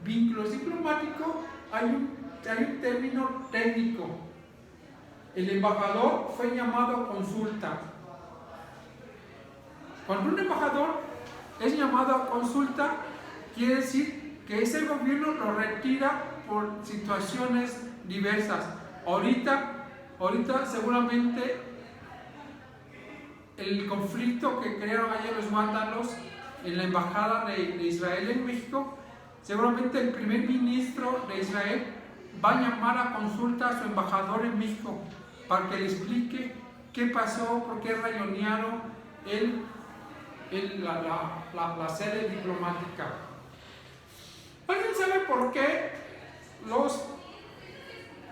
vínculos diplomáticos, hay un término técnico. El embajador fue llamado a consulta. Cuando un embajador es llamado a consulta, quiere decir que ese gobierno lo retira por situaciones diversas. Ahorita seguramente el conflicto que crearon ayer los vándalos en la embajada de Israel en México, seguramente el primer ministro de Israel va a llamar a consulta a su embajador en México para que le explique qué pasó, por qué rayonearon la sede diplomática. ¿Alguien sabe por qué los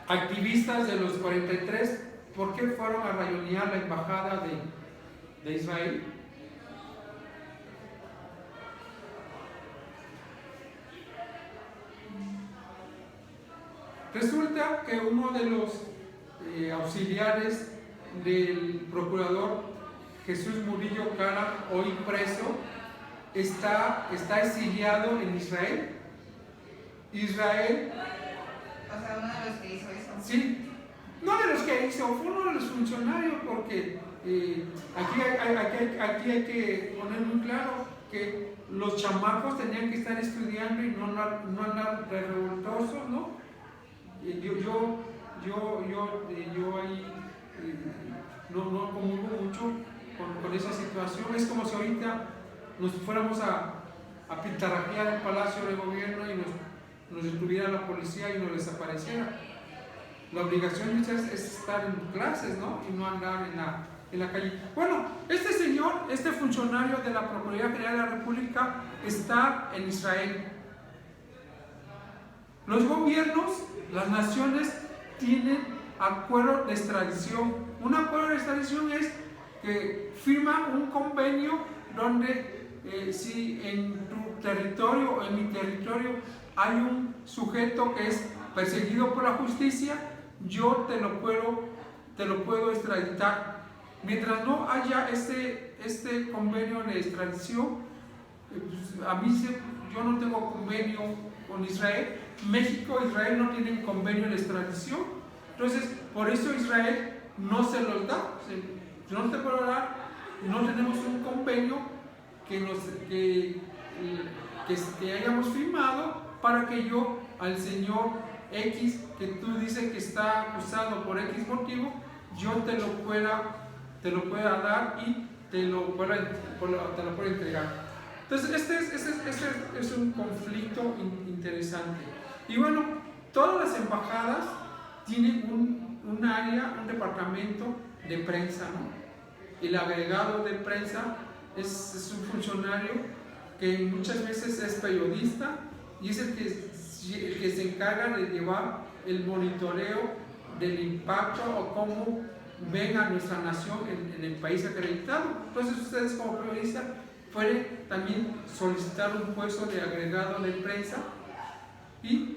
activistas de los 43, por qué fueron a rayonear la embajada de Israel? Resulta que uno de los auxiliares del procurador Jesús Murillo Caram, hoy preso, está exiliado en Israel. Israel, O sea, uno de los que hizo eso. sí, no de los que hizo, fue uno de los funcionarios, porque aquí hay que poner muy claro que los chamacos tenían que estar estudiando y no andar de revoltosos, ¿no? Yo ahí no comulgo mucho con esa situación. Es como si ahorita nos fuéramos a pintarrajear el Palacio de Gobierno y nos detuviera la policía y nos desapareciera. La obligación es estar en clases, ¿no? Y no andar en la calle. Bueno, este señor, este funcionario de la Procuraduría General de la República está en Israel. Los gobiernos, las naciones tienen acuerdo de extradición. Un acuerdo de extradición es que firma un convenio donde si en tu territorio o en mi territorio hay un sujeto que es perseguido por la justicia, yo te lo puedo extraditar. Mientras no haya este convenio de extradición, pues yo no tengo convenio con Israel. México e Israel no tienen convenio de extradición. Entonces, por eso Israel no se los da. No te puedo dar, no tenemos un convenio que hayamos firmado para que yo al señor X, que tú dices que está acusado por X motivo, yo te lo pueda dar y te lo pueda entregar. Entonces, este es un conflicto interesante. Y bueno, todas las embajadas tienen un área, un departamento de prensa, ¿no? El agregado de prensa es un funcionario que muchas veces es periodista y es el que se encarga de llevar el monitoreo del impacto o cómo ven a nuestra nación en el país acreditado. Entonces ustedes como periodistas pueden también solicitar un puesto de agregado de prensa y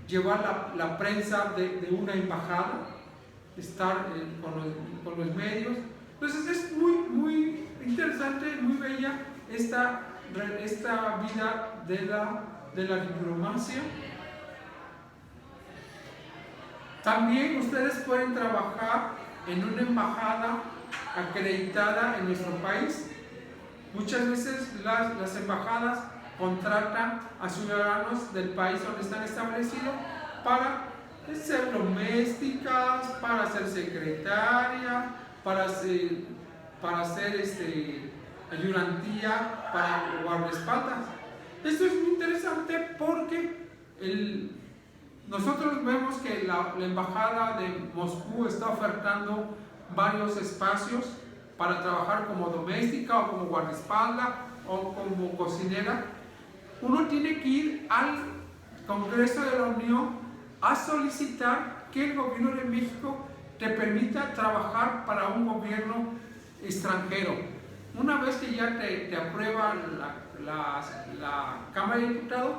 llevar la prensa de una embajada, estar con los medios. Entonces es muy interesante, muy bella esta vida de la diplomacia. También ustedes pueden trabajar en una embajada acreditada en nuestro país. Muchas veces las embajadas contratan a ciudadanos del país donde están establecidos para ser domésticas, para ser secretaria, para hacer ayudantía, para guardaespaldas. Esto es muy interesante porque nosotros vemos que la embajada de Moscú está ofertando varios espacios para trabajar como doméstica o como guardaespaldas o como cocinera. Uno tiene que ir al Congreso de la Unión a solicitar que el gobierno de México te permita trabajar para un gobierno extranjero. Una vez que ya te aprueba la Cámara de Diputados,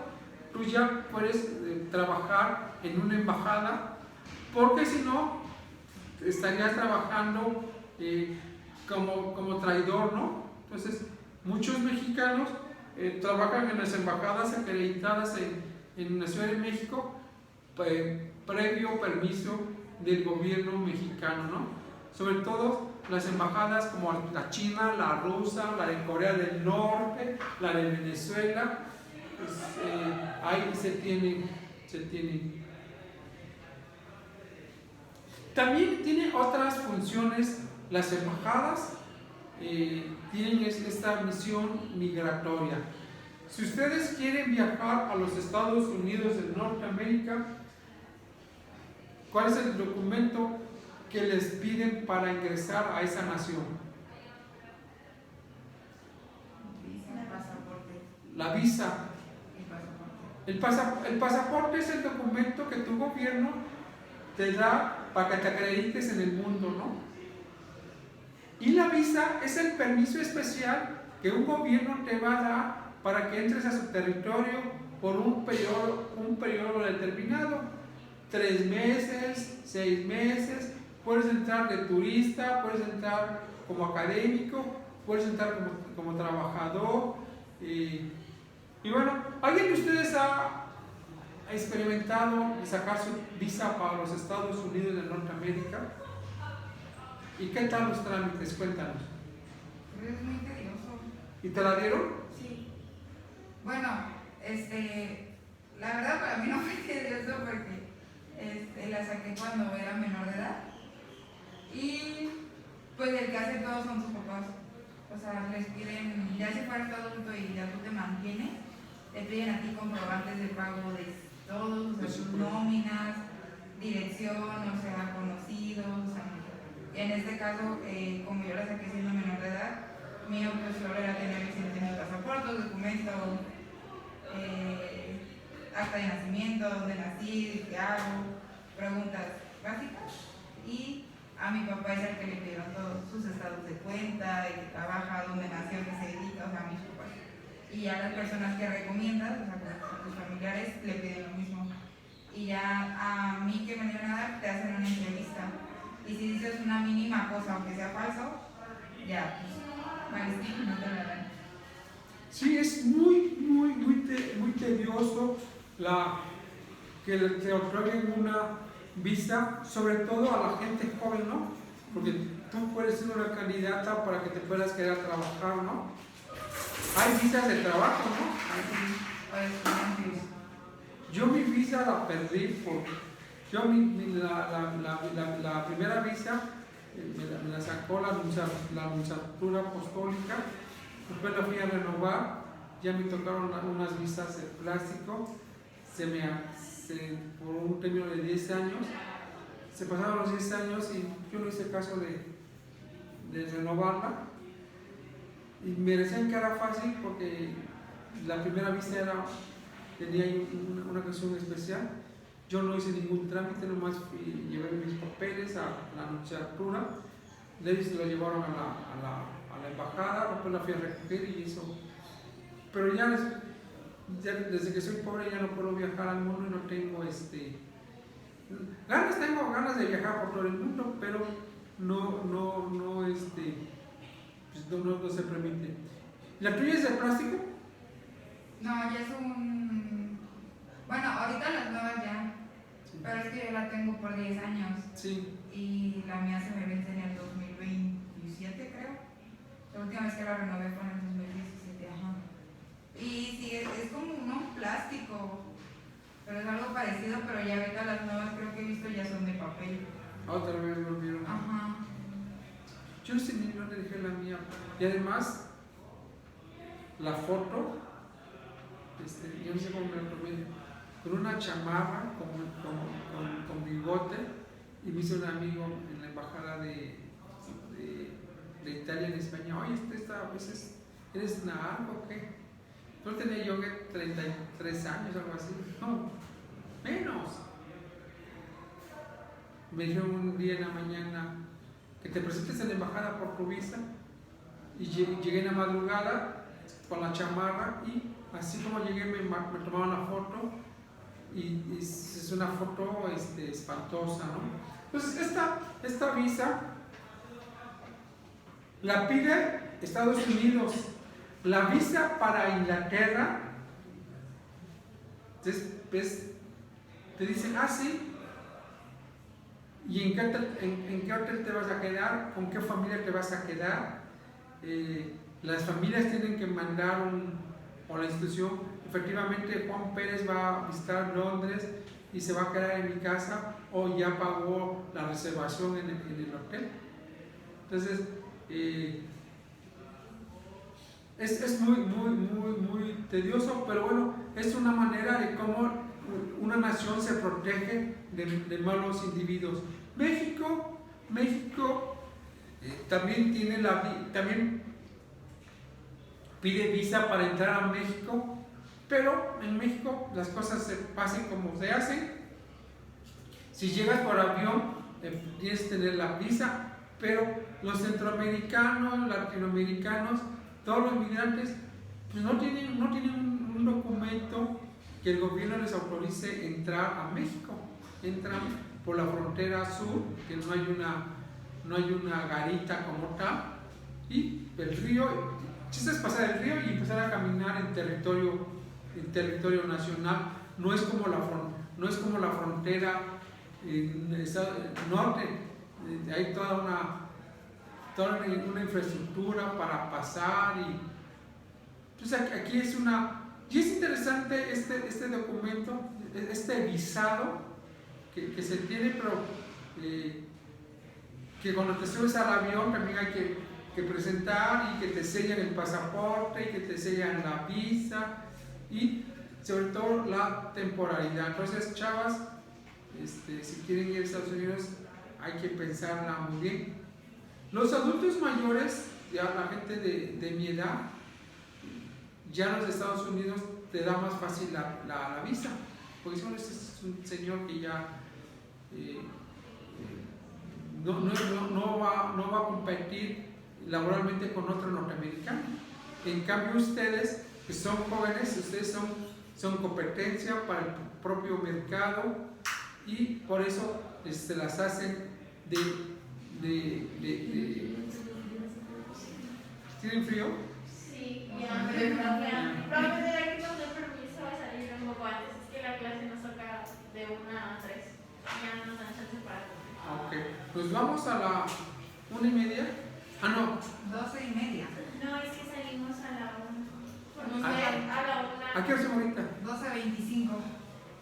tú ya puedes trabajar en una embajada, porque si no, estarías trabajando como traidor, ¿no? Entonces, muchos mexicanos trabajan en las embajadas acreditadas en la Ciudad de México previo permiso del gobierno mexicano, ¿no? Sobre todo las embajadas como la china, la rusa, la de Corea del Norte, la de Venezuela, pues, ahí se tiene. También tiene otras funciones las embajadas, tienen esta misión migratoria. Si ustedes quieren viajar a los Estados Unidos de Norteamérica, ¿cuál es el documento que les piden para ingresar a esa nación? La visa. El pasaporte es el documento que tu gobierno te da para que te acredites en el mundo, ¿no? Y la visa es el permiso especial que un gobierno te va a dar para que entres a su territorio por un periodo determinado. 3 meses, 6 meses, puedes entrar de turista, puedes entrar como académico, puedes entrar como trabajador. Y bueno, ¿alguien de ustedes ha experimentado sacar su visa para los Estados Unidos de Norteamérica. ¿Y qué tal los trámites? Cuéntanos. Es muy tedioso. ¿Y te la dieron? Sí. Bueno, la verdad para mí no fue tedioso porque la saqué cuando era menor de edad. Y pues el que hace todo son tus papás. O sea, les piden, ya si fueras todo adulto y ya tú te mantienes, te piden a ti comprobantes de pago de todos, o sea, tus nóminas, dirección, o sea, conocidos, o sea, en este caso, como yo la saqué siendo menor de edad, mi objeción era tener mi pasaporte, documentos, acta de nacimiento, dónde nací, qué hago, preguntas básicas, y a mi papá es el que le pidieron todos sus estados de cuenta, de que trabaja, dónde nació, qué se dedica, o sea, a mis papás. Y a las personas que recomiendas, o sea, a tus familiares, le piden lo mismo. Y ya a mí que me dieron a dar, te hacen una entrevista. Y si dices una mínima cosa, aunque sea falso, ya, pues, vale, no te la dan. Sí, es muy tedioso que te otorguen una visa, sobre todo a la gente joven, ¿no? Porque tú puedes ser una candidata para que te puedas quedar a trabajar, ¿no? Hay visas de trabajo, ¿no? Yo mi visa la perdí porque yo la primera visa me la sacó la nunciatura apostólica, después la fui a renovar, ya me tocaron unas visas de plástico, por un término de 10 años, se pasaron los 10 años y yo no hice caso de renovarla, y me decían que era fácil porque la primera visa tenía una cuestión especial. Yo no hice ningún trámite, nomás llevé mis papeles a la anunciatura, de ahí se lo llevaron a la embajada, después la fui a recoger y eso. Pero ya desde que soy pobre ya no puedo viajar al mundo y no tengo tengo ganas de viajar por todo el mundo, pero no se permite. ¿La tuya es de plástico? No, ya es bueno, ahorita las nuevas ya, sí. Pero es que yo la tengo por 10 años. Sí. Y la mía se me vence en el 2027, creo. La última vez que la renové fue en el 2017, ajá. Y sí, es como un plástico, pero es algo parecido, pero ya ahorita las nuevas creo que he visto ya son de papel. Otra vez volvieron. Ajá. Yo no sé ni dónde dejé la mía. Y además, la foto, yo no sé cómo me la tomé, con una chamarra, con bigote, y me hizo un amigo en la embajada de Italia en España. Oye, a veces eres narco o qué. No tenía yo 33 años, algo así. No, menos. Me dijeron un día en la mañana que te presentes en la embajada por tu visa, y llegué en la madrugada con la chamarra, y así como llegué me tomaron la foto, y es una foto espantosa, ¿no? Entonces esta visa la pide Estados Unidos. La visa para Inglaterra, te dicen, sí, ¿y en qué hotel te vas a quedar? ¿Con qué familia te vas a quedar? Las familias tienen que mandar o la institución, efectivamente Juan Pérez va a visitar Londres y se va a quedar en mi casa, o ya pagó la reservación en el hotel. Entonces, es muy tedioso, pero bueno, es una manera de cómo una nación se protege de malos individuos. México también pide visa para entrar a México, pero en México las cosas se pasan como se hacen. Si llegas por avión, tienes que tener la visa, pero los centroamericanos, latinoamericanos, todos los migrantes, pues no tienen un documento que el gobierno les autorice entrar a México. Entran por la frontera sur, que no hay una garita como tal, y el río, chistes pasar el río y empezar a caminar en territorio nacional. no es como la frontera en el norte, hay toda una infraestructura para pasar entonces aquí es y es interesante este documento, este visado que se tiene, pero que cuando te subes al avión también hay que presentar y que te sellan el pasaporte y que te sellan la visa y sobre todo la temporalidad. Entonces, chavas, si quieren ir a Estados Unidos hay que pensarla muy bien. Los adultos mayores, ya la gente de mi edad, ya en los Estados Unidos te da más fácil la visa, porque este es un señor que ya no va a competir laboralmente con otro norteamericano. En cambio ustedes, que son jóvenes, ustedes son competencia para el propio mercado y por eso las hacen ¿Tienen frío? Sí, ya. Profe, ¿será que nos dé permiso a salir un poco antes? Es que la clase nos toca de 1 a 3. Ya no nos dan chance para comer. Ok, pues vamos a la 1:30. Ah, no. 12:30. No, es que salimos a la 1. Por Ah. usted, a la 1. ¿A qué hora son ahorita? 12:25.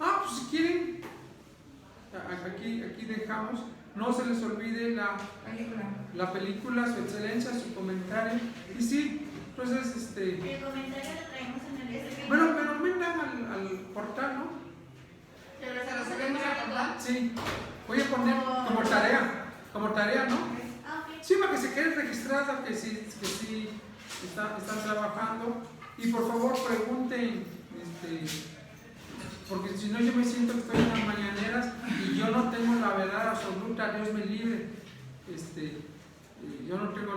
Ah, pues si quieren, aquí dejamos. No se les olvide la película, su excelencia, su comentario. Y sí, entonces, El comentario lo traemos en el bueno, pero vengan al portal, ¿no? ¿Se lo subimos al portal? Sí, voy a poner como tarea, ¿no? Ah, ok. Sí, para que se quede registrada que sí están trabajando. Y por favor pregunten, porque si no yo me siento que estoy en las mañaneras y yo no tengo la verdad absoluta, Dios me libre. Yo no tengo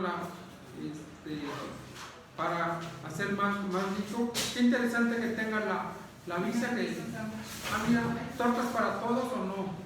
para hacer más rico. Qué interesante que tenga la visa que mira, tortas para todos o no.